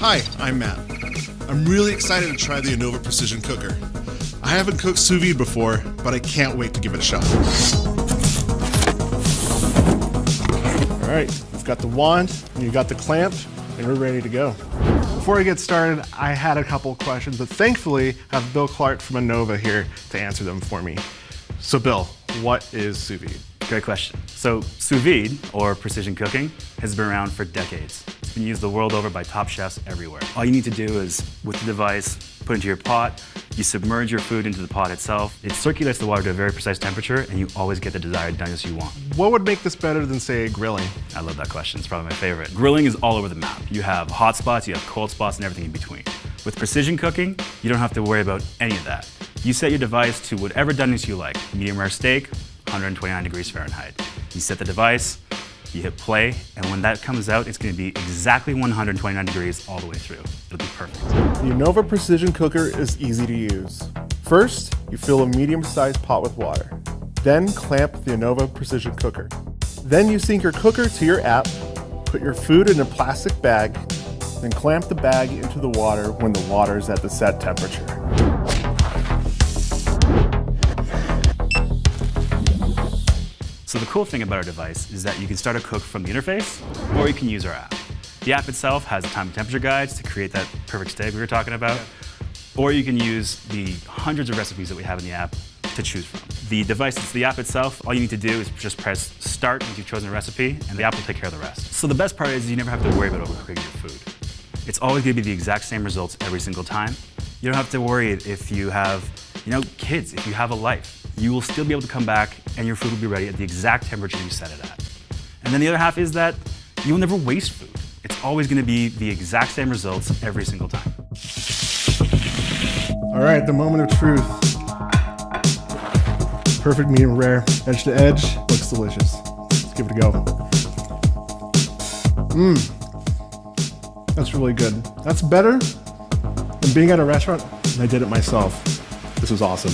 Hi, I'm Matt. I'm really excited to try the Innova Precision Cooker. I haven't cooked sous vide before, but I can't wait to give it a shot. All right, we've got the wand, and you've got the clamp, and we're ready to go. Before I get started, I had a couple of questions, but thankfully I have Bill Clark from Innova here to answer them for me. So Bill, what is sous vide? Great question. So sous vide, or precision cooking, has been around for decades. It's been used the world over by top chefs everywhere. All you need to do is, with the device, put it into your pot, you submerge your food into the pot itself, it circulates the water to a very precise temperature, and you always get the desired doneness you want. What would make this better than, say, grilling? I love that question, it's probably my favorite. Grilling is all over the map. You have hot spots, you have cold spots, and everything in between. With precision cooking, you don't have to worry about any of that. You set your device to whatever doneness you like. Medium rare steak, 129 degrees Fahrenheit. You set the device, you hit play, and when that comes out, it's going to be exactly 129 degrees all the way through. It'll be perfect. The Innova Precision Cooker is easy to use. First, you fill a medium-sized pot with water. Then clamp the Innova Precision Cooker. Then you sync your cooker to your app, put your food in a plastic bag, then clamp the bag into the water when the water is at the set temperature. So the cool thing about our device is that you can start a cook from the interface, or you can use our app. The app itself has time and temperature guides to create that perfect steak we were talking about, or you can use the hundreds of recipes that we have in the app to choose from. The device, the app itself, all you need to do is just press start once you've chosen a recipe, and the app will take care of the rest. So the best part is you never have to worry about overcooking your food. It's always going to be the exact same results every single time. You don't have to worry if you have, kids, if you have a life. You will still be able to come back and your food will be ready at the exact temperature you set it at. And then the other half is that you will never waste food. It's always going to be the exact same results every single time. All right, the moment of truth. Perfect medium rare, edge to edge, looks delicious. Let's give it a go. That's really good. That's better than being at a restaurant, and I did it myself. This was awesome.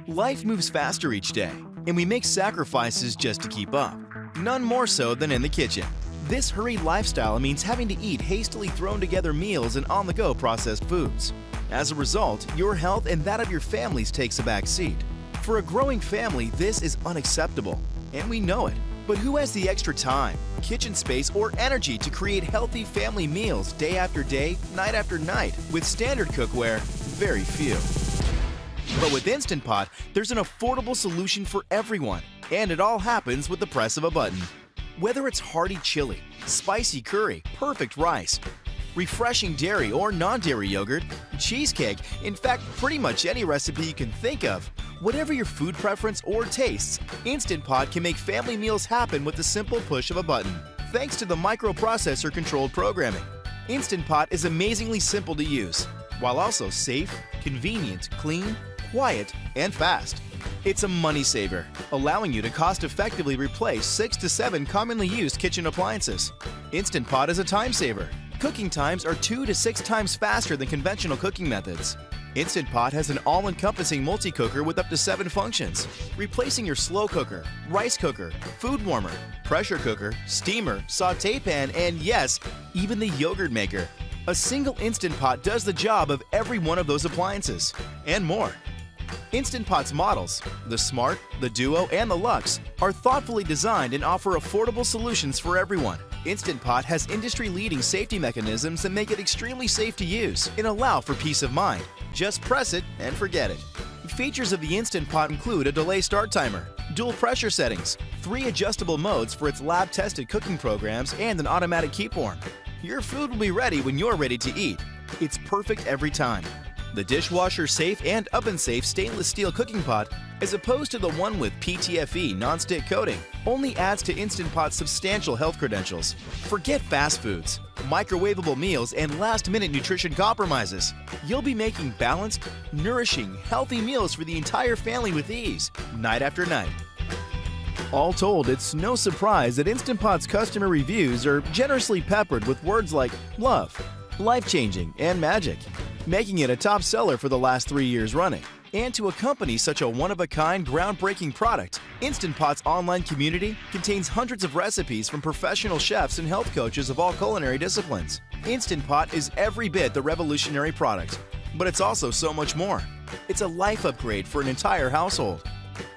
Life moves faster each day, and we make sacrifices just to keep up. None more so than in the kitchen. This hurried lifestyle means having to eat hastily thrown together meals and on-the-go processed foods. As a result, your health and that of your families takes a back seat. For a growing family, this is unacceptable, and we know it. But who has the extra time, kitchen space, or energy to create healthy family meals day after day, night after night? With standard cookware, very few. But with Instant Pot, there's an affordable solution for everyone, and it all happens with the press of a button. Whether it's hearty chili, spicy curry, perfect rice, refreshing dairy or non-dairy yogurt, cheesecake, in fact, pretty much any recipe you can think of. Whatever your food preference or tastes, Instant Pot can make family meals happen with the simple push of a button, thanks to the microprocessor-controlled programming. Instant Pot is amazingly simple to use, while also safe, convenient, clean, quiet, and fast. It's a money saver, allowing you to cost-effectively replace 6 to 7 commonly used kitchen appliances. Instant Pot is a time saver. Cooking times are 2 to 6 times faster than conventional cooking methods. Instant Pot has an all-encompassing multi-cooker with up to 7 functions, replacing your slow cooker, rice cooker, food warmer, pressure cooker, steamer, sauté pan, and yes, even the yogurt maker. A single Instant Pot does the job of every one of those appliances, and more. Instant Pot's models, the Smart, the Duo, and the Luxe, are thoughtfully designed and offer affordable solutions for everyone. Instant Pot has industry-leading safety mechanisms that make it extremely safe to use and allow for peace of mind. Just press it and forget it. Features of the Instant Pot include a delay start timer, dual pressure settings, 3 adjustable modes for its lab-tested cooking programs, and an automatic keep warm. Your food will be ready when you're ready to eat. It's perfect every time. The dishwasher-safe and oven-safe stainless steel cooking pot, as opposed to the one with PTFE non-stick coating, only adds to Instant Pot's substantial health credentials. Forget fast foods, microwavable meals, and last-minute nutrition compromises. You'll be making balanced, nourishing, healthy meals for the entire family with ease, night after night. All told, it's no surprise that Instant Pot's customer reviews are generously peppered with words like love, life-changing, and magic, making it a top seller for the last 3 years running. And to accompany such a one-of-a-kind, groundbreaking product, Instant Pot's online community contains hundreds of recipes from professional chefs and health coaches of all culinary disciplines. Instant Pot is every bit the revolutionary product, but it's also so much more. It's a life upgrade for an entire household.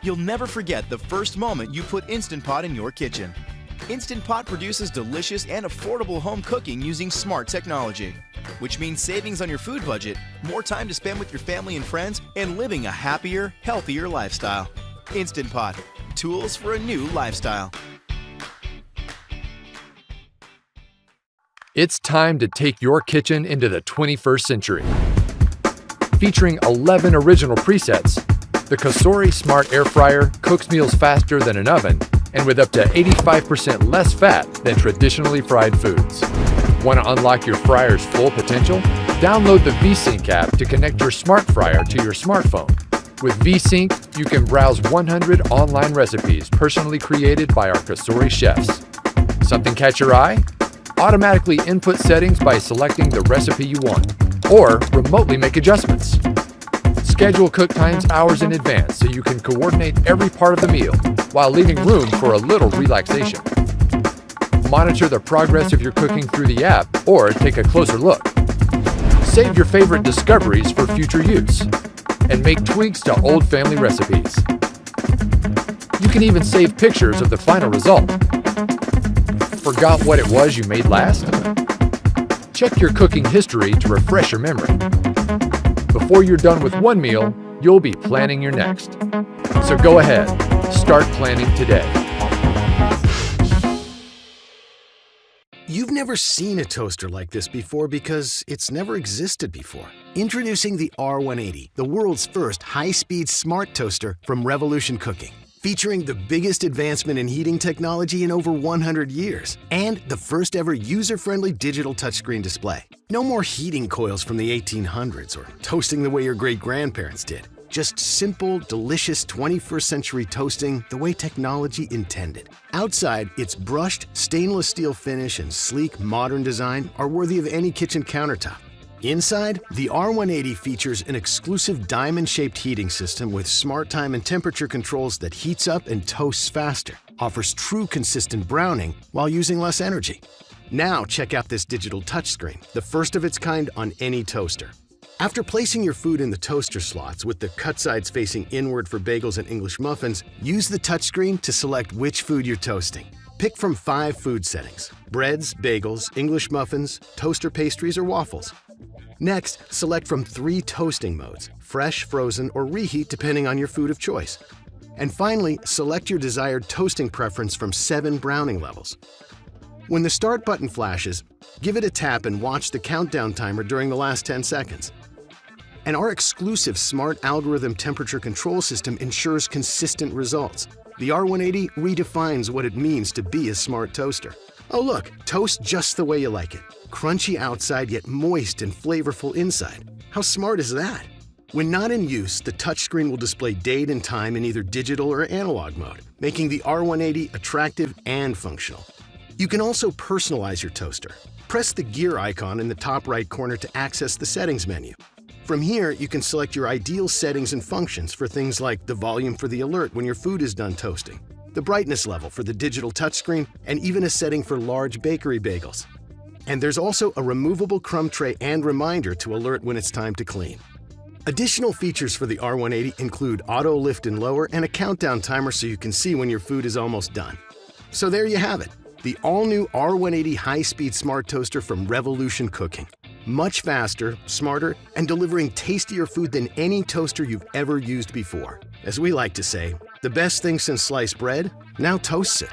You'll never forget the first moment you put Instant Pot in your kitchen. Instant Pot produces delicious and affordable home cooking using smart technology, which means savings on your food budget, more time to spend with your family and friends, and living a happier, healthier lifestyle. Instant Pot, tools for a new lifestyle. It's time to take your kitchen into the 21st century. Featuring 11 original presets, the Cosori Smart Air Fryer cooks meals faster than an oven and with up to 85% less fat than traditionally fried foods. Want to unlock your fryer's full potential? Download the VSync app to connect your smart fryer to your smartphone. With VSync, you can browse 100 online recipes personally created by our Cosori chefs. Something catch your eye? Automatically input settings by selecting the recipe you want, or remotely make adjustments. Schedule cook times hours in advance so you can coordinate every part of the meal while leaving room for a little relaxation. Monitor the progress of your cooking through the app or take a closer look. Save your favorite discoveries for future use and make tweaks to old family recipes. You can even save pictures of the final result. Forgot what it was you made last? Check your cooking history to refresh your memory. Before you're done with one meal, you'll be planning your next. So go ahead, start planning today. You've never seen a toaster like this before because it's never existed before. Introducing the R180, the world's first high-speed smart toaster from Revolution Cooking. Featuring the biggest advancement in heating technology in over 100 years and the first ever user-friendly digital touchscreen display. No more heating coils from the 1800s or toasting the way your great-grandparents did. Just simple, delicious 21st century toasting the way technology intended. Outside, its brushed stainless steel finish and sleek, modern design are worthy of any kitchen countertop. Inside, the R180 features an exclusive diamond-shaped heating system with smart time and temperature controls that heats up and toasts faster, offers true consistent browning while using less energy. Now check out this digital touchscreen, the first of its kind on any toaster. After placing your food in the toaster slots with the cut sides facing inward for bagels and English muffins, use the touchscreen to select which food you're toasting. Pick from 5 food settings: breads, bagels, English muffins, toaster pastries, or waffles. Next, select from 3 toasting modes: fresh, frozen, or reheat depending on your food of choice. And finally, select your desired toasting preference from 7 browning levels. When the start button flashes, give it a tap and watch the countdown timer during the last 10 seconds. And our exclusive smart algorithm temperature control system ensures consistent results. The R180 redefines what it means to be a smart toaster. Oh look, toast just the way you like it. Crunchy outside, yet moist and flavorful inside. How smart is that? When not in use, the touchscreen will display date and time in either digital or analog mode, making the R180 attractive and functional. You can also personalize your toaster. Press the gear icon in the top right corner to access the settings menu. From here, you can select your ideal settings and functions for things like the volume for the alert when your food is done toasting, the brightness level for the digital touchscreen, and even a setting for large bakery bagels. And there's also a removable crumb tray and reminder to alert when it's time to clean. Additional features for the R180 include auto lift and lower and a countdown timer so you can see when your food is almost done. So there you have it, the all-new R180 high-speed smart toaster from Revolution Cooking. Much faster, smarter, and delivering tastier food than any toaster you've ever used before. As we like to say, the best thing since sliced bread now toasts it.